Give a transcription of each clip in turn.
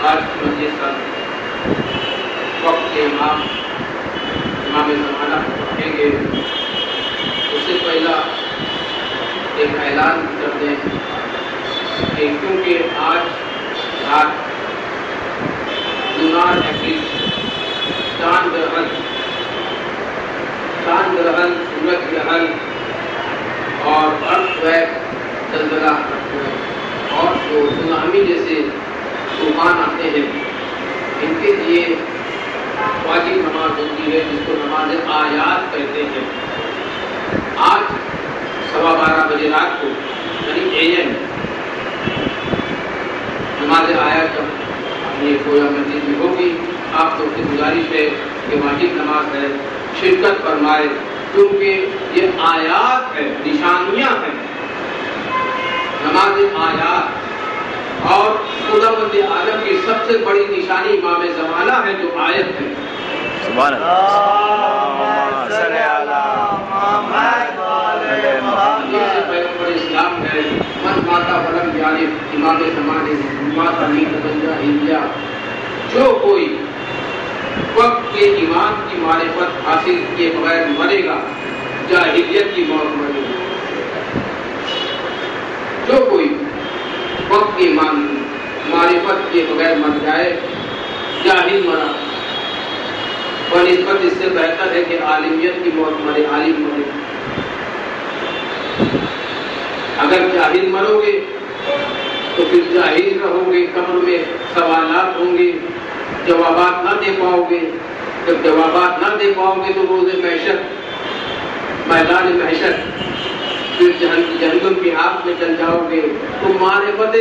آج کی مجلس کا وقت کے امام زمانہ رکھیں گے، اس سے پہلا ایک اعلان کر دیں کہ کیونکہ آج رات لونار ایکلپس چاند گرہن سورج گرہن اور ارتھ کویک زلزلہ اور جو سونامی جیسے طوفان آتے ہیں، ان کے لیے واجب نماز ہوتی ہے جس کو نماز آیات کہتے ہیں۔ آج 12:15 بجے رات کو یعنی AM نماز آیات جب یہ گویا مسجد میں ہوگی، آپ لوگ سے گزارش ہے کہ واجب نماز ہے، شرکت فرمائے، کیونکہ یہ آیات ہے، نشانیاں ہیں۔ نماز آیات اور خداوند عالم کی سب سے بڑی نشانی امام زمانہ ہے جو آیت ہے۔ سبحان اللہ، صلی اللہ یہ پیغمبر اسلام ہے، من ماتا ولم یعرف امام زمانے ماتا نہیں تبجہ ہندیا، جو کوئی وقت کے ایمان کی معرفت حاصل کیے بغیر مرے گا جاہلیت کی موت مرے گا۔ جو کوئی وقت کی معرفت کے بغیر مر جائے جاہل مرا، بنسبت اس سے بہتر ہے کہ عالمیت کی موت مرے، عالم مرے۔ اگر جاہل مرو گے تو پھر جاہل رہو گے، قبر میں سوالات ہوں گے، جوابات نہ دے پاؤ گے۔ جب جوابات نہ دے پاؤ گے تو روز محشر، میدان محشر، پھر جہنم کی آگ میں چل جاؤ گے۔ تو معرفت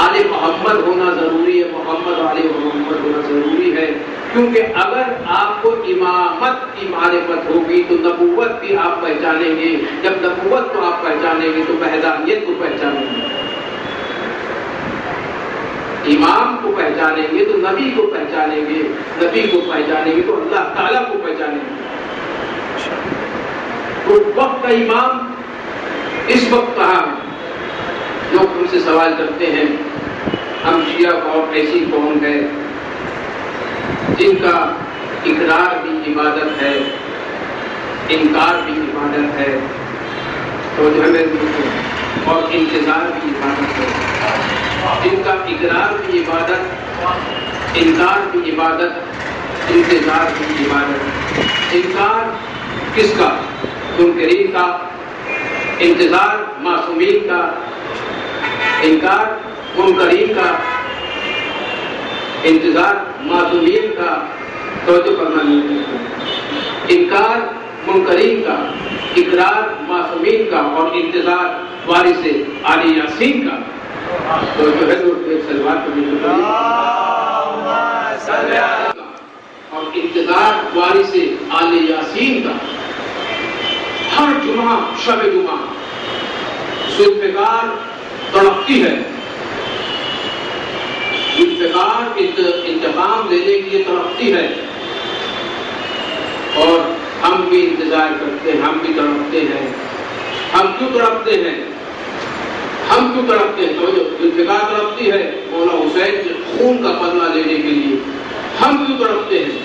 آل محمد ہونا ضروری ہے، محمد آل محمد ہونا ضروری ہے، کیونکہ اگر آپ کو امامت کی معرفت ہوگی تو نبوت بھی آپ پہچانیں گے، جب نبوت کو آپ پہچانیں گے تو وحدانیت کو پہچانیں گے، امام کو پہچانیں گے تو نبی کو پہچانیں گے، نبی کو پہچانیں گے تو اللہ تعالیٰ کو پہچانیں گے۔ تو وقت کا امام اس وقت کہا ہے۔ لوگ ہم سے سوال کرتے ہیں ہم شیعہ قوم ایسی قوم ہے جن کا اقرار بھی عبادت ہے، انکار بھی عبادت ہے، تو جو ہمیں اور انتظار بھی عبادت ہے۔ جن کا اقرار بھی عبادت، انکار بھی عبادت، انتظار بھی عبادت۔ انکار کس کا؟ منکرین کا، انتظار معصومین کا۔ انکار منکرین کا، انتظار معصومین کا، توجہ کرنا نہیں۔ انکار منکرین کا، اقرار معصومین کا اور انتظار وارث آل یاسین کا۔ تو جو ہے تو ایک سلوات کو بھی اور انتظار وارث آل یاسین کا۔ ہر جمعہ شب جمعہ ذوالفقار تڑپتی ہے، ذوالفقار انتقام لینے کے لیے تڑپتی ہے، اور ہم بھی انتظار کرتے ہیں، ہم بھی تڑپتے ہیں۔ ہم کیوں تڑپتے ہیں؟ ہم کیوں تڑپتے ہیں؟ تو جو ذوالفقار تڑپتی ہے مولا حسین سے خون کا بدلہ لینے کے لیے، ہم کیوں تڑپتے ہیں؟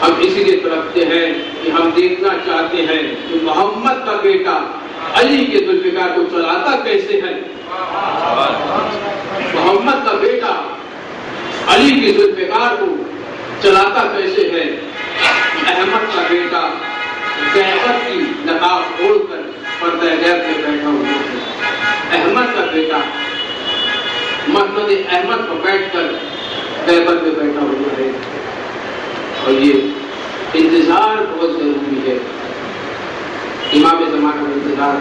ہم اسی لیے تڑپتے ہیں کہ ہم دیکھنا چاہتے ہیں کہ محمد کا بیٹا علی کے ذوالفقار کو چلاتا کیسے ہے۔ علی کی ذوالفقار کو چلاتا کیسے ہے؟ احمد کا بیٹا غیبت کی نقاب کھول کر پردہ غیب میں بیٹھا ہوا ہے. احمد کا بیٹا محمد احمد پر بیٹھ کر غیبت میں بیٹھا ہوا ہے. اور یہ انتظار بہت ضروری ہے. امام زمانہ کا انتظار،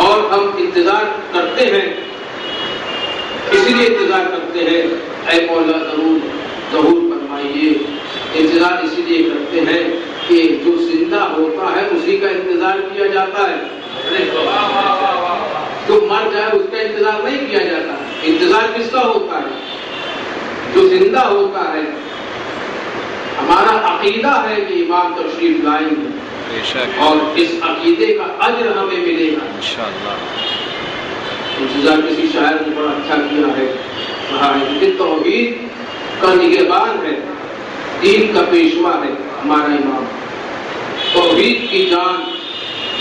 اور ہم انتظار کرتے ہیں، اس لیے انتظار کرتے ہیں اے مولا ضرور ظہور فرمائیے. انتظار اسی لیے کرتے ہیں کہ جو زندہ ہوتا ہے اسی کا انتظار کیا جاتا ہے. جو مر جائے اس کا انتظار نہیں کیا جاتا. انتظار کس کا ہوتا ہے؟ جو زندہ ہوتا ہے. ہمارا عقیدہ ہے کہ امام تشریف لائیں گے اور اس عقیدے کا اجر ہمیں ملے گا انشاءاللہ. انتظار کسی شاعر نے بڑا اچھا کیا ہے، کہا ہے کہ توحید کا نگہبان ہے، دین کا پیشوا ہے ہمارا امام. توحید کی جان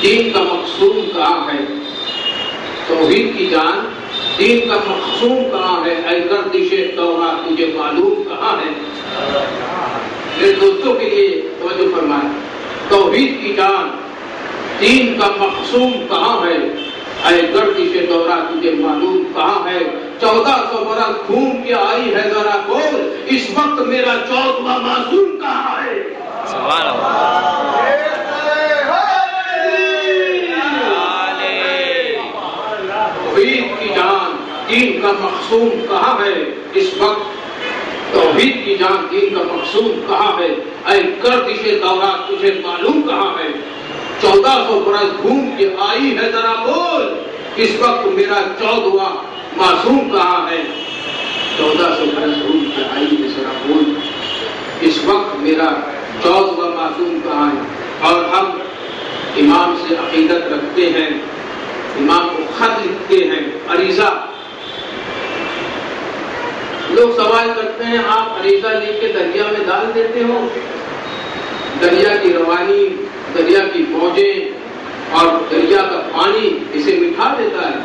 دین کا مقصود کہاں ہے؟ توحید کی جان دین کا مقصود کہاں ہے؟ اے گردش دورہ تجھے معلوم کہاں ہے؟ میرے دوستوں کے لیے توجہ فرمائیں. توحید کی جان دین کا مقصود کہاں ہے؟ اے گردش دورہ تجھے معلوم کہاں ہے؟ 1400 برس گھوم کے آئی ہے ذرا بول، اس وقت میرا 14واں معصوم کہاں ہے؟ سبحان اللہ. توحید کی جان دین کا مقصود کہاں ہے؟ اس وقت توحید کی جان دین کا مقصود کہاں ہے؟ اے گردش دورہ تجھے معلوم کہاں ہے؟ 1400 برس گھوم کے آئی ہے ذرا بول، اس وقت میرا 14واں معصوم کہاں ہے؟ 1400 برس گھوم کے آئی ہے ذرا بول، اس وقت میرا 14واں معصوم کہاں ہے؟ اور ہم امام سے عقیدت رکھتے ہیں، امام کو خط لکھتے ہیں، عریضہ. لوگ سوال کرتے ہیں آپ عریضہ لکھ کے دریا میں ڈال دیتے ہو؟ دریا کی روانی، دریا کی موجیں اور دریا کا پانی اسے مٹا دیتا ہے.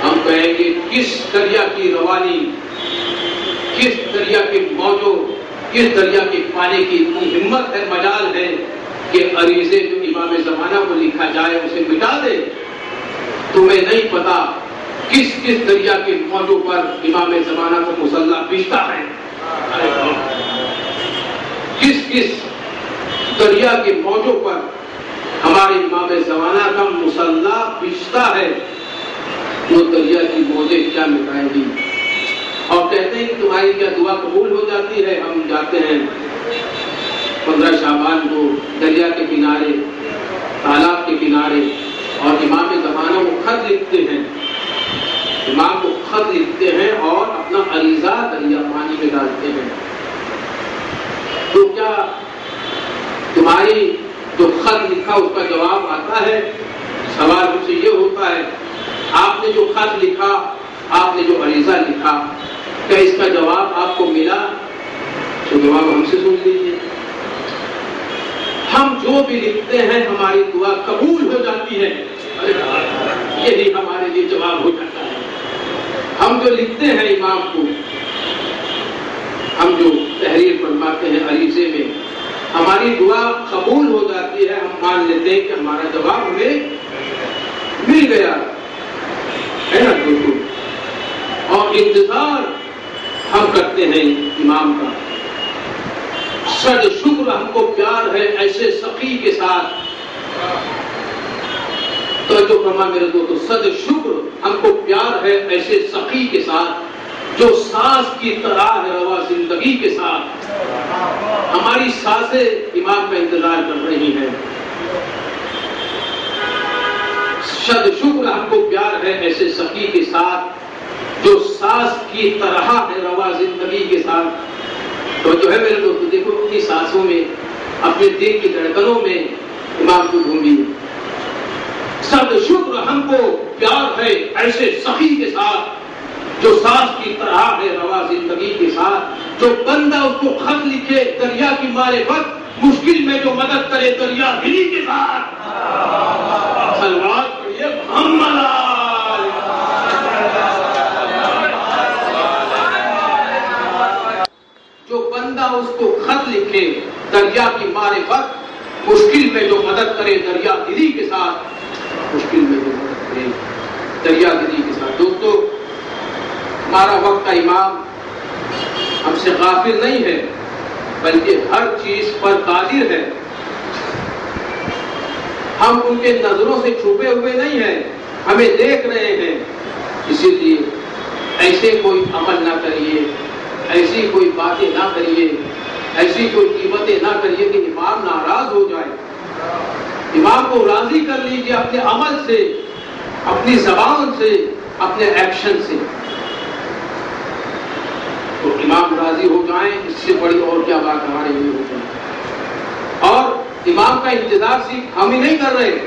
ہم کہیں گے کس دریا کی روانی، کس دریا کے موجوں، کس دریا کے پانی کی اتنی ہمت ہے، مجال ہے کہ عریضے جو امام زمانہ کو لکھا جائے اسے مٹا دے؟ تمہیں نہیں پتا کس کس دریا کے موجوں پر امام زمانہ کو مصلی بچتا ہے، کس کس دریا کے موجوں پر ہمارے امام زمانہ کا مصلی بچتا ہے. وہ دریا کی موجیں کیا مٹائیں گی؟ اور کہتے ہیں کہ تمہاری کیا دعا قبول ہو جاتی ہے؟ ہم جاتے ہیں 15 شعبان کو دریا کے کنارے، تالاب کے کنارے، اور امام زمانہ کو خط لکھتے ہیں، امام کو خط لکھتے ہیں اور اپنا عریضہ دریا پانی میں ڈالتے ہیں. تو کیا تمہاری جو خط لکھا اس کا جواب آتا ہے؟ سوال مجھ سے یہ ہوتا ہے آپ نے جو خط لکھا، آپ نے جو عریضہ لکھا، کیا اس کا جواب آپ کو ملا؟ تو جواب ہم سے سن لیجیے. ہم جو بھی لکھتے ہیں ہماری دعا قبول ہو جاتی ہے، یہی ہمارے لیے جواب ہو جاتا ہے. ہم جو لکھتے ہیں امام کو، ہم جو تحریر فرماتے ہیں عریضے میں، ہماری دعا قبول ہو جاتی ہے. ہم مان لیتے ہیں کہ ہمارا جواب ہمیں مل گیا ہے نا دوستو. اور انتظار ہم کرتے ہیں امام کا. صد شکر ہم کو پیار ہے ایسے سخی کے ساتھ. تو جو فرما میرے دوستو، صد شکر ہم کو پیار ہے ایسے سخی کے ساتھ جو سانس کی طرح ہے روا زندگی کے ساتھ. ہماری سانسیں امام کا انتظار کر رہی ہیں. صد شکر ہم کو پیار ہے ایسے سخی کے ساتھ جو سانس کی طرح ہے روا زندگی کے ساتھ. تو جو ہے میرے دوستو دیکھو اپنی سانسوں میں، اپنے دل کی دھڑکنوں میں امام کو ڈھونڈیے. صد شکر ہم کو پیار ہے ایسے سخی کے ساتھ جو سانس کی طرح ہے روا زندگی کے ساتھ. جو بندہ اس کو خط لکھے دریا کی معرفت، مشکل میں جو مدد کرے دریا ہلی کے ساتھ. صلوات پڑھیے محمد. دریا کی معرفت، مشکل میں جو مدد کرے دریا دلی کے ساتھ، مشکل میں جو مدد کرے دریا دلی کے ساتھ۔ دوستو، ہمارا وقت کا امام ہم سے غافل نہیں ہے، بلکہ ہر چیز پر قادر ہے۔ ہم ان کے نظروں سے چھپے ہوئے نہیں ہیں، ہمیں دیکھ رہے ہیں۔ اسی لیے ایسے کوئی عمل نہ کریے، ایسی کوئی باتیں نہ کریے، ایسی کوئی قیمتیں نہ کریے کہ امام ناراض ہو جائے۔ امام کو راضی کر لیجیے اپنے عمل سے، اپنی زبان سے، اپنے ایکشن سے، تو امام راضی ہو جائیں، اس سے بڑی اور کیا بات ہمارے لیے ہو جائے۔ اور امام کا انتظار صرف ہم ہی نہیں کر رہے،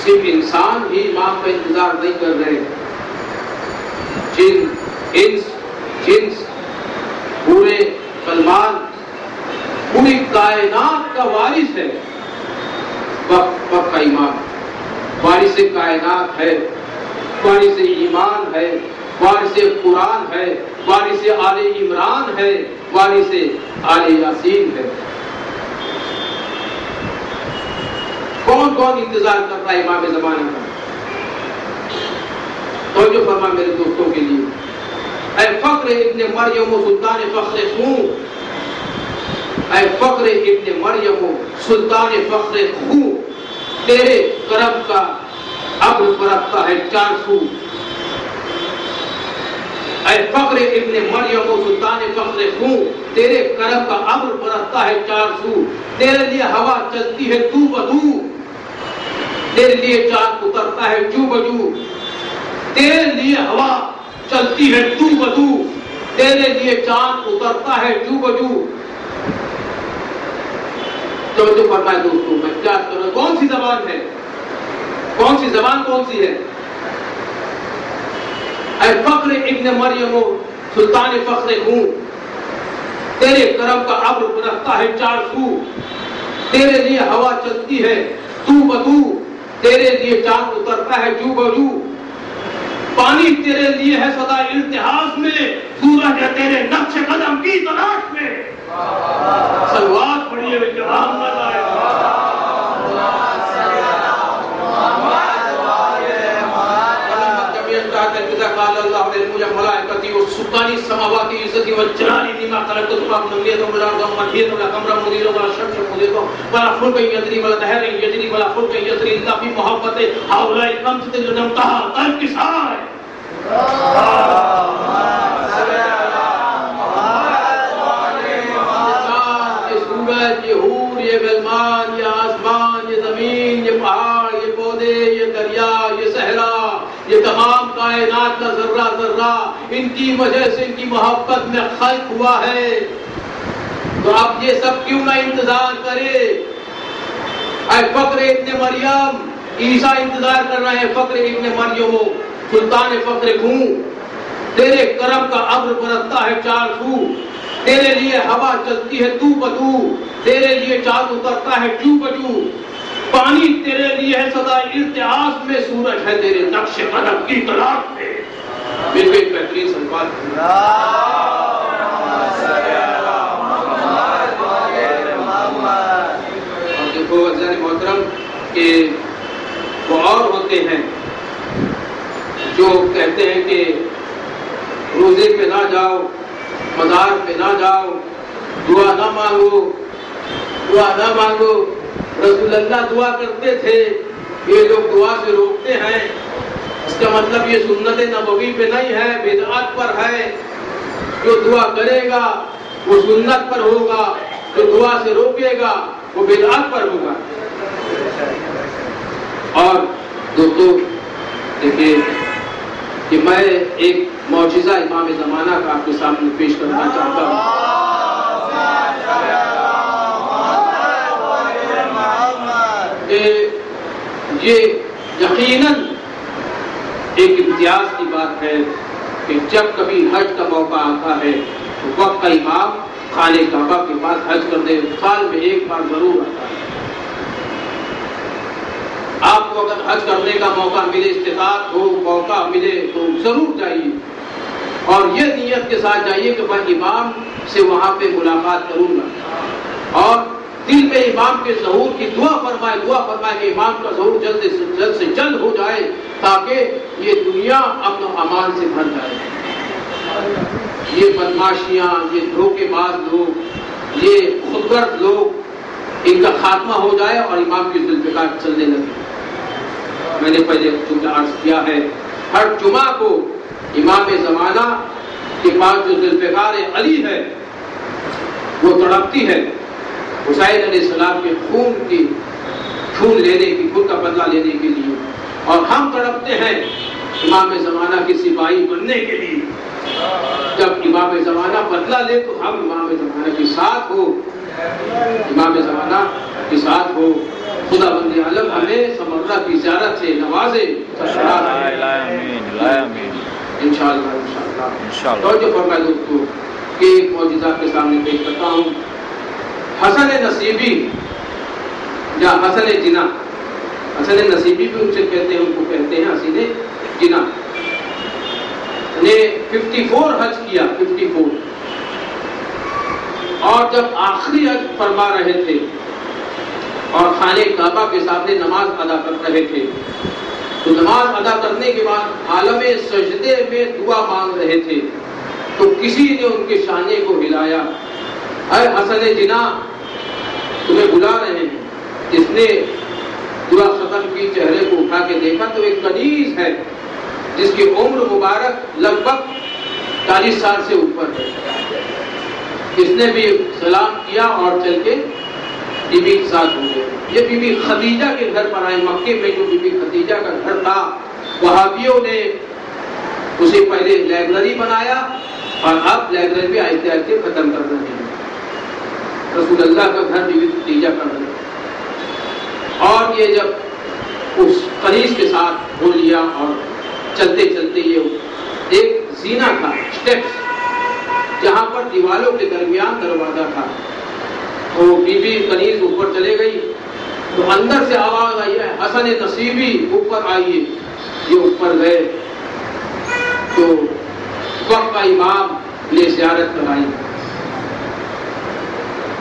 صرف انسان ہی امام کا انتظار نہیں کر رہے، جن انس جنس پورے سلمان پوری کائنات کا وارث ہے وقت کا امام، وارث کائنات ہے، وارث ایمان ہے، وارث قرآن ہے، وارث آل عمران ہے، وارث آل یاسین ہے۔ کون کون انتظار کر رہا ہے امام زمانہ کا؟ توجہ فرما میرے دوستوں کے لیے۔ اے فخر ابن مریم و سلطان فخر خوں، اے فخر ابن مریم و سلطان فخر خوں، تیرے کرم کا ابر برستا ہے چار سو۔ اے فخر ابن مریم و سلطان فخر خوں، تیرے کرم کا ابر برستا ہے چار سو۔ تیرے لیے ہوا چلتی ہے تو بدو، تیرے لیے چاند اترتا ہے جو بجو۔ تیرے لیے ہوا چلتی ہے تو بدو، تیرے لیے چاند اترتا ہے جو بجو۔ توجہ فرمائے دوستوں، میں کیا کروں؟ کون سی زبان ہے؟ کون سی زبان کون سی ہے؟ اے فخر ابن مریم و سلطان فخر خوں، تیرے کرم کا ابر برستا ہے چار سو۔ تیرے لیے ہوا چلتی ہے تو بدو، تیرے لیے چاند اترتا ہے جو بجو۔ پانی تیرے لیے ہے سدا التحاظ میں، سورج ہے تیرے نقش قدم کی تلاش میں۔ صلوات پڑھیے جواب نہ لائے۔ قال اللہ علیہ ملائکتی و سلطانی السماوات عزتی و جلالی لما خلقت تمام نمیت و ملارد و منحیت و لکمر مدیر و شمس مدیر و ولا فلق یدری ولا دہر یدری ولا فلق یدری اللہ فی محبت ہاولائی کمسط لنمتہا قلب کسائے۔ یہ سورج، یہ حور، یہ غلمان، یہ آسمان، یہ زمین، یہ پہاڑ، یہ پودے، یہ دریا، یہ صحرا، یہ تمام کائنات کا ذرہ ذرہ ان کی وجہ سے ان کی محبت میں خلق ہوا ہے۔ تو آپ یہ سب کیوں نہ انتظار کرے؟ اے فخر ابن مریم، عیسیٰ انتظار کر رہے ہیں۔ فخر ابن مریم سلطان فخر خوں، تیرے کرم کا ابر برستا ہے چار سو۔ تیرے لیے ہوا چلتی ہے تو بدو، تیرے لیے چاند اترتا ہے جو بجو۔ پانی تیرے لیے ہے سدا التحاظ میں، سورج ہے تیرے نقش قدم کی تلاش میں۔ میرے ایک بہترین سنوات اور دیکھو عزیزان محترم کہ وہ اور ہوتے ہیں جو کہتے ہیں کہ روزے پہ نہ جاؤ، مزار پہ نہ جاؤ، دعا نہ مانگو، دعا نہ مانگو۔ رسول اللہ دعا کرتے تھے، یہ لوگ دعا سے روکتے ہیں، اس کا مطلب یہ سنت نبوی پہ نہیں ہے، بدعت پر ہے۔ جو دعا کرے گا وہ سنت پر ہوگا، جو دعا سے روکے گا وہ بدعت پر ہوگا۔ اور دوستو دیکھیں کہ میں ایک معجزہ امام زمانہ کا آپ کے سامنے پیش کرنا چاہتا ہوں۔ یہ یقیناً ایک امتیاز کی بات ہے کہ جب کبھی حج کا موقع آتا ہے تو وقت کا امام خانہ کعبہ کے پاس حج کرنے سال میں ایک بار ضرور آتا ہے۔ آپ کو اگر حج کرنے کا موقع ملے، استطاعت ہو، موقع ملے تو ضرور جائیے۔ اور یہ نیت کے ساتھ جائیے کہ میں امام سے وہاں پہ ملاقات کروں گا، اور دل میں امام کے ظہور کی دعا فرمائے کہ امام کا ظہور جلد سے جلد ہو جائے تاکہ یہ دنیا امن و امان سے بھر جائے۔ یہ بدماشیاں، یہ دھوکے باز لوگ، یہ خودغرض لوگ، ان کا خاتمہ ہو جائے اور امام کی ذوالفقار چلنے لگے۔ میں نے پہلے جملہ عرض کیا ہے، ہر جمعہ کو امام زمانہ کے پاس جو ذوالفقار علی ہے وہ تڑپتی ہے حسین علیہ السلام کے خون لینے کی، خون کا بدلہ لینے کے لیے، اور ہم تڑپتے ہیں امام زمانہ کے سپاہی بننے کے لیے۔ جب امام زمانہ بدلہ لے تو ہم امام زمانہ کے ساتھ ہو، امام زمانہ کے ساتھ ہو۔ خدا بند عالم ہمیں سمرہ کی زیارت سے نوازے، انشاءاللہ۔ توجہ فرمائے دوستو کہ ایک معجزہ کے سامنے پیش کرتا ہوں۔ حسن نصیبی یا حسن جنا، حسن نصیبی بھی ان سے کہتے ہیں، ان کو کہتے ہیں حسین جنا، نے 54 حج کیا، 54، اور جب آخری حج فرما رہے تھے اور خانہ کعبہ کے سامنے نماز ادا کر رہے تھے تو نماز ادا کرنے کے بعد عالم سجدے میں دعا مانگ رہے تھے تو کسی نے ان کے شانے کو ہلایا، اے حسن جنا تمہیں بلا رہے ہیں۔ جس نے دعا ختم کی، چہرے کو اٹھا کے دیکھا تو ایک کنیز ہے جس کی عمر مبارک لگ بھگ 40 سال سے اوپر ہے۔ اس نے بھی سلام کیا اور چل کے بی بی کے ساتھ ہو گئے۔ یہ بی بی خدیجہ کے گھر پر آئے۔ مکے میں جو بی بی خدیجہ کا گھر تھا، وہابیوں نے اسے پہلے لائبریری بنایا اور اب لائبریری بھی آہستہ آہستہ ختم کر رہے ہیں۔ رسول اللہ کا گھر بی بی خدیجہ کا گھر، اور یہ جب اس کنیز کے ساتھ ہو لیا اور چلتے چلتے یہ ایک زینہ تھا، اسٹیپس، جہاں پر دیواروں کے درمیان دروازہ تھا، تو بی بی کنیز اوپر چلے گئی تو اندر سے آواز آئی ہے، حسن نصیبی اوپر آئیے۔ یہ اوپر گئے تو وقت کا امام نے زیارت کرائی۔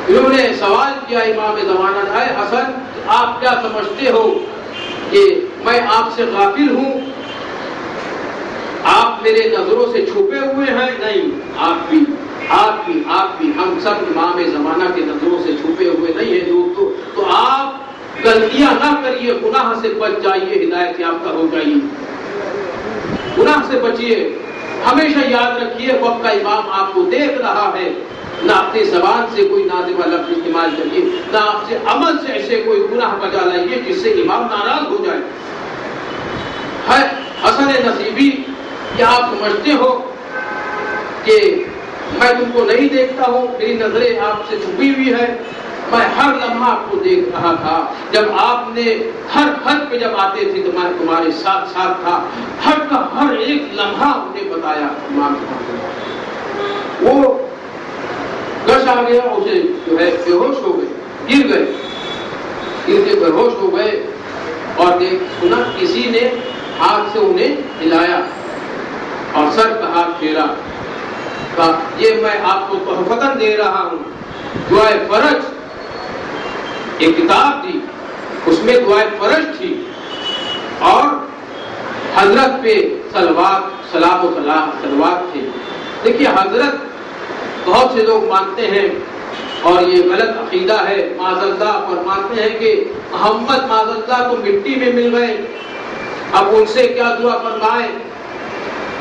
انہوں نے سوال کیا امام زمانہ، اے حسن آپ کیا سمجھتے ہو کہ میں آپ سے غافل ہوں؟ آپ میرے نظروں سے چھپے ہوئے ہیں؟ نہیں، آپ بھی ہم سب امام زمانہ کے نظروں سے چھپے ہوئے نہیں ہیں دوستو۔ تو آپ غلطیاں نہ کریے، گناہ سے بچ جائیے، ہدایت یافتہ ہو جائیے، گناہ سے بچیے۔ ہمیشہ یاد رکھیے وقت کا امام آپ کو دیکھ رہا ہے، نہ اپنی زبان سے کوئی نازیبہ لفظ استعمال کریے، نہ آپ سے عمل سے ایسے کوئی گناہ بجا لائیے جس سے امام ناراض ہو جائے۔ ہے حسن نصیبی، کیا آپ سمجھتے ہو کہ میں تم کو نہیں دیکھتا ہوں؟ میری نظریں آپ سے چھپی ہوئی ہے، میں ہر لمحہ آپ کو دیکھ رہا تھا۔ جب آپ نے ہر حد پہ جب آتے تھے تو میں تمہارے ساتھ ساتھ تھا، ہر کا ہر ایک لمحہ انہیں بتایا۔ امام وہ گش آ گیا، اسے جو ہے بے ہوش ہو گئے، گر کے بے ہوش ہو گئے، اور سنا کسی نے ہاتھ سے انہیں ہلایا اور سر کا ہاتھ پھیرا، کہا یہ میں آپ کو تحفتاً دے رہا ہوں، دعائے فرج، ایک کتاب دی، اس میں دعائے فرج تھی اور حضرت پہ صلوات، سلام و صلوات تھے۔ دیکھیے حضرت بہت سے لوگ مانتے ہیں اور یہ غلط عقیدہ ہے، معاذ اللہ، اور مانتے ہیں کہ محمد معاذ اللہ تو مٹی میں مل گئے، اب ان سے کیا دعا فرمائے۔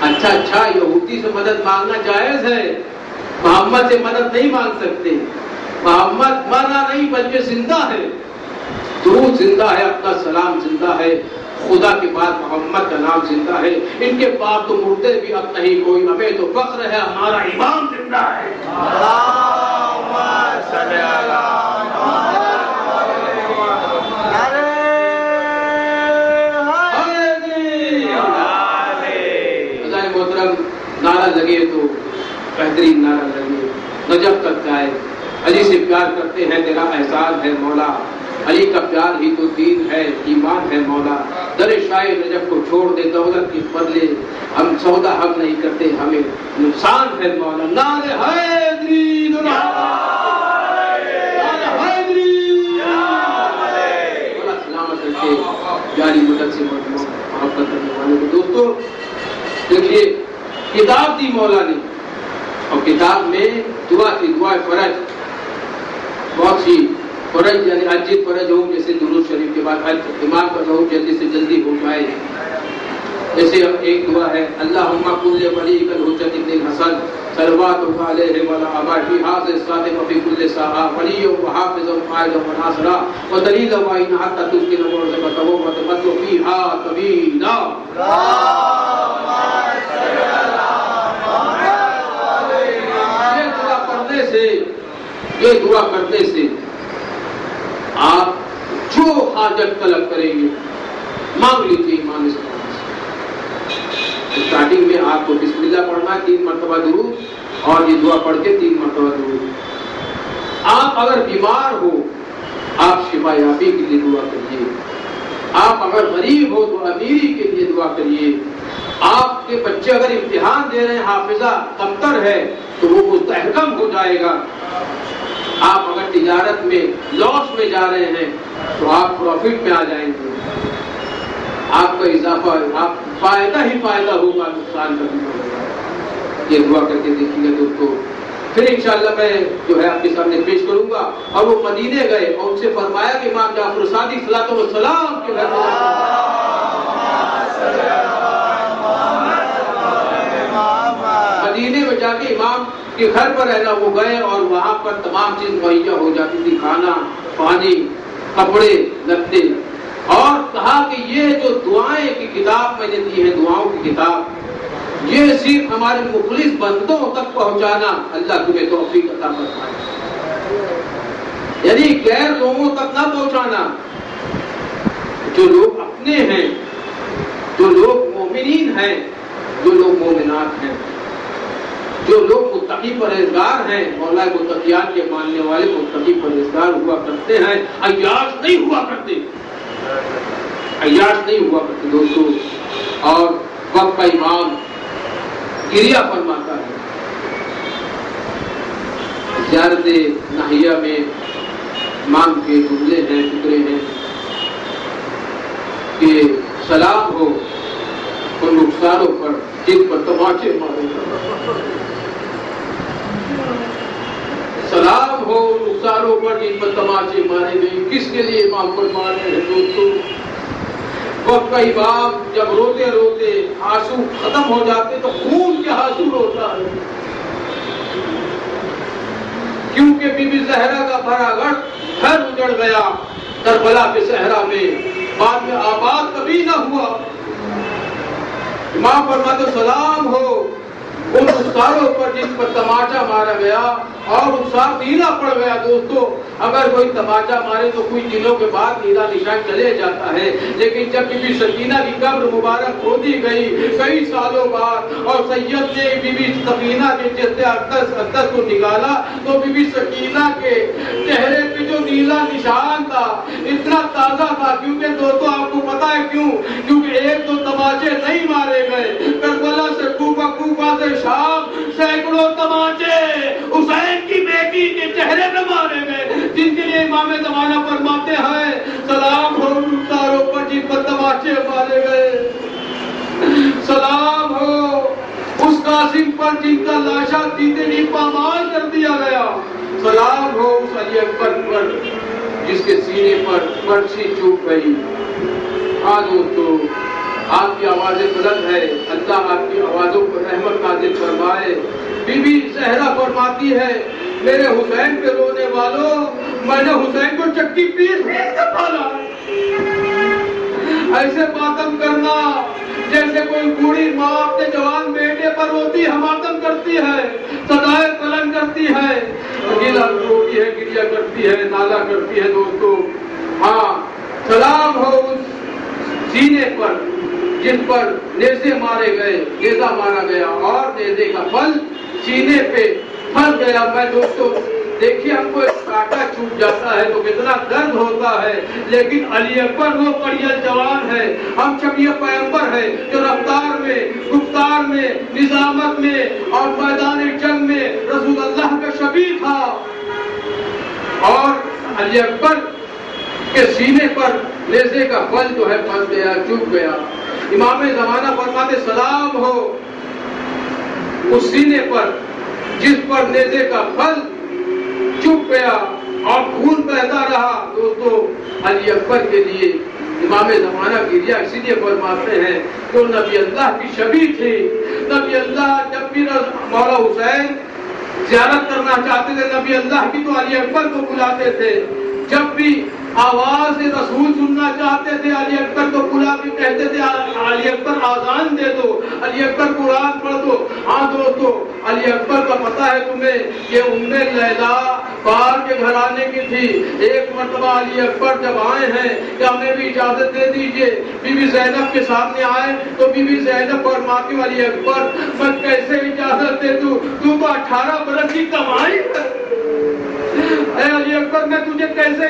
اچھا یہودی سے مدد مانگنا جائز ہے، محمد سے مدد نہیں مانگ سکتے۔ محمد مرا نہیں بلکہ زندہ ہے، درود زندہ ہے، اپنا سلام زندہ ہے، خدا کے بعد محمد کا نام زندہ ہے۔ ان کے بعد تو مردے بھی اب نہیں کوئی، ہمیں تو فخر ہے ہمارا امام زندہ ہے۔ اللہم صلی اللہ محترم، نعرہ لگے تو بہترین نعرہ لگے، نجف تک جائے۔ علی سے پیار کرتے ہیں، تیرا احسان ہے مولا، علی کا پیار ہی تو دین ہے، ایمان ہے مولا، در شاہ نجف کو چھوڑ دے دولت کی بدلے ہم سودا حق نہیں کرتے، ہمیں نقصان ہے مولا. نعرہ حیدری مولا سلامت رکھے جاری مدد سے محبت کرنے والے کو. دوستو دیکھیے کتاب دی مولا نے، اور کتاب میں دعا تھی، دعا فرج. بہت سی فرج یعنی اجد فرج ہو، جیسے درود شریف کے بعد امام کا ظہور جلدی سے جلدی ہو جائے. جیسے ایک دعا ہے اللہم کل ولیک الحجۃ ابن الحسن صلوات علیہ وعلی آبائہ حاضر صادق فی کل ساعہ ولی و حافظ و قائد و ناصرہ و دلیل و عین حتی تسکن و رزقہ و تمت فیہا طویلا. یہ دعا کرنے سے آپ جو حاجت طلب کریں گے مانگ لیجیے ایمان سے. اسٹارٹنگ میں آپ کو بسم اللہ پڑھنا 3 مرتبہ درود، اور یہ دعا پڑھ کے 3 مرتبہ درود. آپ اگر بیمار ہو آپ شفا یابی کے لیے دعا کریے. آپ اگر غریب ہو تو امیری کے لیے دعا کریے. آپ کے بچے اگر امتحان دے رہے ہیں، حافظہ کمتر ہے تو وہ مستحکم ہو جائے گا. آپ اگر تجارت میں لاس میں جا رہے ہیں تو آپ پروفٹ میں آ جائیں گے. آپ کا اضافہ، آپ فائدہ ہی فائدہ ہوگا، نقصان کا نہیں ہوگا. یہ دعا کر کے دیکھیے گا دوستو. پھر انشاءاللہ میں جو ہے آپ کے سامنے پیش کروں گا. اور وہ مدینے گئے اور ان سے فرمایا کہ امام جعفر صادق صلی اللہ علیہ وسلم کے گھر مدینے میں جا کے امام کے گھر پر رہنا. وہ گئے اور وہاں پر تمام چیز مہیا ہو جاتی تھی، کھانا پانی کپڑے لتے. اور کہا کہ یہ جو دعائیں کی کتاب میں نے دی ہے، دعاؤں کی کتاب، یہ صرف ہمارے مخلص بندوں تک پہنچانا اللہ تمہیں توفیق عطا فرمائے. یعنی غیر لوگوں تک نہ پہنچانا. جو لوگ اپنے ہیں، جو لوگ مومنین ہیں، جو لوگ مومنات ہیں، جو لوگ متقی پرہیزگار ہیں، مولا متقیان کے ماننے والے متقی پرہیزگار ہوا کرتے ہیں، عیاش نہیں ہوا کرتے، عیاش نہیں ہوا کرتے دوستو. اور وقت کا امام گریہ فرماتا ہے. زیارت ناہیہ میں امام کے جملے ہیں، فکرے ہیں کہ سلام ہو ان رخساروں پر جن پر تماچے مارے گئے. سلام ہو رخساروں پر جن پر تماچے مارے گئے. کس کے لیے امام پر مارے ہیں دوستو؟ وقت کا امام جب روتے روتے آنسو ختم ہو جاتے تو خون کے آنسو روتا ہے. کیونکہ بی بی زہرا کا بھرا گھر اجڑ گیا کربلا کے صحرا میں، بعد میں آباد کبھی نہ ہوا. امام فرماتے سلام ہو ان رخساروں پر جن پر تماچا مارا گیا. اور رخسار نیلا پڑ گیا دوستو. اگر کوئی تماچا مارے تو کچھ دنوں کے بعد نیلا نشان چلے جاتا ہے، لیکن جب بی بی سکینہ کی قبر مبارک کھودی گئی کئی سالوں بعد اور سید نے بی بی سکینہ کے جسد اقدس کو نکالا تو بی بی سکینہ کے چہرے پہ جو نیلا نشان تھا اتنا تازہ تھا. کیونکہ دوستو آپ کو پتا ہے کیوں؟ کیونکہ ایک دو تماچے نہیں مارے گئے. کربلا سے کوفہ، کوفہ سے شام سینکڑوں تماچے حسین کی بیٹی کے چہرے پہ مارے گئے، جن کے لیے امام زمانہ فرماتے ہیں سلام ہو رخساروں پر جن پر تماچے مارے گئے. سلام ہو اس قاسم پر جن کا لاشا سیدھے نہیں پامال کر دیا گیا. سلام ہو اس علی اکبر پر جس کے سینے پر مرچی چوب گئی. ہاں دوستو آپ کی آوازیں بلند ہے، اللہ آپ کی آوازوں پر رحمت نازل فرمائے. بی بی زہرا فرماتی ہے میرے حسین پہ رونے والوں، میں نے حسین کو چکی پیس کے پالا. ایسے ماتم کرنا جیسے کوئی بوڑھی ماں اپنے جوان بیٹے پر روتی ہے، ماتم کرتی ہے، صدائے بلند کرتی ہے، گیلا روتی ہے، گریہ کرتی ہے، نالا کرتی ہے. دوستو ہاں سلام ہو اس سینے پر جن پر نیزے مارے گئے، نیزہ مارا گیا اور نیزے کا پھل سینے پہ پھنس گیا. میں دوستو دیکھیے ہم کو ایک کانٹا چھوٹ جاتا ہے تو کتنا درد ہوتا ہے، لیکن علی اکبر وہ پڑیل جوان ہے، ہم شفیع پیغمبر ہے جو رفتار میں گفتار میں، نظامت میں اور میدان جنگ میں رسول اللہ کا شبیہ تھا. اور علی اکبر کے سینے پر نیزے کا بل جو ہے پھنس گیا، چوب گیا. امام زمانہ فرماتے سلام ہو اس سینے پر جس پر نیزے کا بل چوب گیا اور خون بہتا رہا. دوستو علی اکبر کے لیے امام زمانہ کی ریا اسی لیے فرماتے ہیں جو نبی اللہ کی شبیہ تھی. نبی اللہ جب بھی مولا حسین زیارت کرنا چاہتے تھے نبی اللہ کی تو علی اکبر کو بلاتے تھے. جب بھی آواز رسول سننا چاہتے تھے علی اکبر کو بلا کے کہتے تھے علی اکبر آذان دے دو، علی اکبر قرآن پڑھ دو. ہاں دوستو علی اکبر کا پتہ ہے تمہیں کہ ام لیلا باہر کے گھرانے کی تھی. ایک مرتبہ علی اکبر جب آئے ہیں کہ ہمیں بھی اجازت دے دیجئے، بی بی زینب کے سامنے آئے تو بی بی زینب فرماتی علی اکبر میں کیسے اجازت دے دوں، تو 18 برس کی کمائی اے علی اکبر میں تجھے کیسے